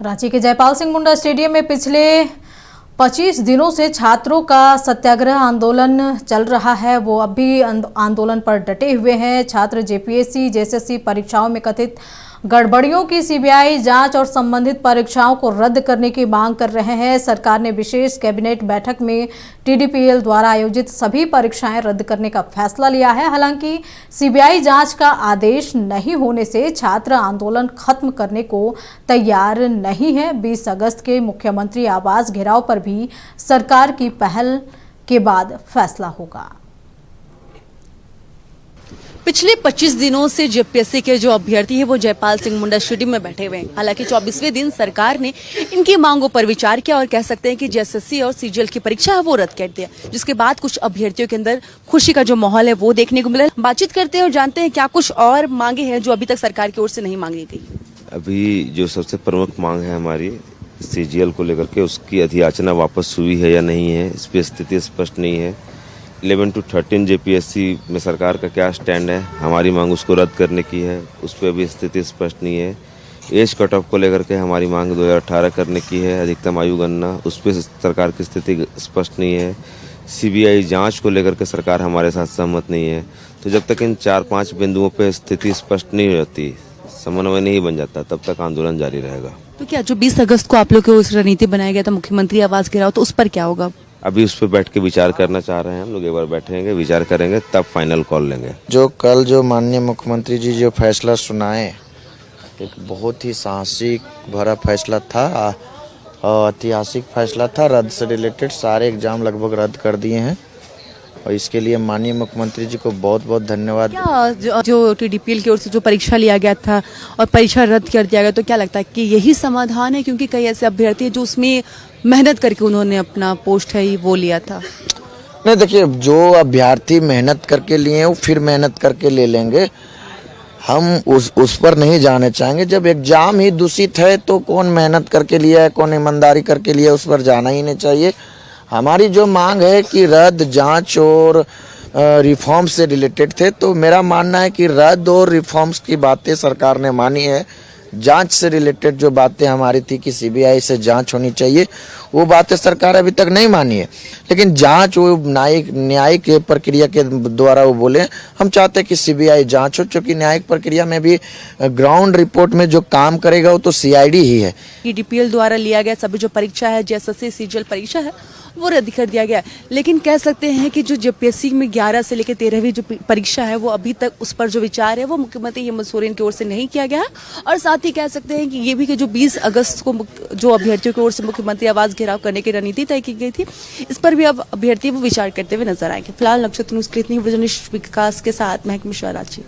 रांची के जयपाल सिंह मुंडा स्टेडियम में पिछले 25 दिनों से छात्रों का सत्याग्रह आंदोलन चल रहा है। वो अब भी आंदोलन पर डटे हुए हैं। छात्र जेपीएससी जेएसएससी परीक्षाओं में कथित गड़बड़ियों की सीबीआई जांच और संबंधित परीक्षाओं को रद्द करने की मांग कर रहे हैं। सरकार ने विशेष कैबिनेट बैठक में टीडीपीएल द्वारा आयोजित सभी परीक्षाएं रद्द करने का फैसला लिया है। हालांकि सीबीआई जांच का आदेश नहीं होने से छात्र आंदोलन खत्म करने को तैयार नहीं है। 20 अगस्त के मुख्यमंत्री आवास घेराव पर भी सरकार की पहल के बाद फैसला होगा। पिछले 25 दिनों से जेपीएससी के जो अभ्यर्थी हैं वो जयपाल सिंह मुंडा स्टेडियम में बैठे हुए हैं। हालांकि 24वें दिन सरकार ने इनकी मांगों पर विचार किया और कह सकते हैं कि जेएसएससी और सीजीएल की परीक्षा है वो रद्द कर दिया, जिसके बाद कुछ अभ्यर्थियों के अंदर खुशी का जो माहौल है वो देखने को मिला। बातचीत करते हैं और जानते हैं क्या कुछ और मांगे हैं जो अभी तक सरकार की ओर से नहीं मांगी गई। अभी जो सबसे प्रमुख मांग है हमारी सीजीएल को लेकर के, उसकी अधियाचना वापस हुई है या नहीं है, इस पर स्थिति स्पष्ट नहीं है। 11 to 13 जेपीएससी में सरकार का क्या स्टैंड है, हमारी मांग उसको रद्द करने की है, उस पर भी स्थिति स्पष्ट नहीं है। एज कट ऑफ को लेकर के हमारी मांग 2018 करने की है, अधिकतम आयु गणना, उस पर सरकार की स्थिति स्पष्ट नहीं है। सीबीआई जांच को लेकर के सरकार हमारे साथ सहमत नहीं है। तो जब तक इन 4-5 बिंदुओं पर स्थिति स्पष्ट नहीं होती, समन्वय नहीं बन जाता, तब तक आंदोलन जारी रहेगा। तो क्या जो 20 अगस्त को आप लोग की रणनीति बनाया गया था मुख्यमंत्री आवास घेराव, तो उस पर क्या होगा? अभी उस पर बैठ के विचार करना चाह रहे हैं हम लोग। एक बार बैठेंगे, विचार करेंगे, तब फाइनल कॉल लेंगे। जो कल जो माननीय मुख्यमंत्री जी जो फैसला सुनाए, एक बहुत ही साहसिक भरा फैसला था, ऐतिहासिक फैसला था। रद्द से रिलेटेड सारे एग्जाम लगभग रद्द कर दिए हैं और इसके लिए माननीय मुख्यमंत्री जी को बहुत बहुत धन्यवाद। क्या जो टीडीपीएल की ओर से जो परीक्षा लिया गया था और परीक्षा रद्द कर दिया गया, तो क्या लगता है कि यही समाधान है? क्योंकि कई ऐसे अभ्यर्थी जो उसमें मेहनत करके उन्होंने अपना पोस्ट है वो लिया था। नहीं, देखिए, जो अभ्यर्थी मेहनत करके लिए हैं वो फिर मेहनत करके ले लेंगे। हम उस पर नहीं जाने चाहेंगे। जब एग्जाम ही दूषित है तो कौन मेहनत करके लिया है, कौन ईमानदारी करके लिया है, उस पर जाना ही नहीं चाहिए। हमारी जो मांग है कि रद्द, जांच और रिफॉर्म से रिलेटेड थे, तो मेरा मानना है कि रद्द और रिफॉर्म्स की बातें सरकार ने मानी है। जांच से रिलेटेड जो बातें हमारी थी कि सीबीआई से जांच होनी चाहिए, वो बातें सरकार अभी तक नहीं मानी है। लेकिन जांच वो न्यायिक प्रक्रिया के द्वारा वो बोले, हम चाहते हैं कि सीबीआई जांच हो, क्योंकि न्यायिक प्रक्रिया में भी ग्राउंड रिपोर्ट में जो काम करेगा वो तो सीआईडी ही है। टीडीपीएल द्वारा लिया गया सभी जो परीक्षा है, जेएसएससी सीजीएल परीक्षा है, वो रद्द कर दिया गया। लेकिन कह सकते हैं कि जो जेपीएससी में 11 से लेकर 13वीं जो परीक्षा है वो अभी तक उस पर जो विचार है वो मुख्यमंत्री हेमंत सोरेन की ओर से नहीं किया गया है। और साथ ही कह सकते हैं कि ये भी कि जो 20 अगस्त को जो अभ्यर्थियों की ओर से मुख्यमंत्री आवास घेराव करने की रणनीति तय की गई थी, इस पर भी अब अभ्यर्थी वो विचार करते हुए नजर आएंगे। फिलहाल नक्षत्र न्यूज के लिए इतनी विकास के साथ महक मिश्रा, रांची।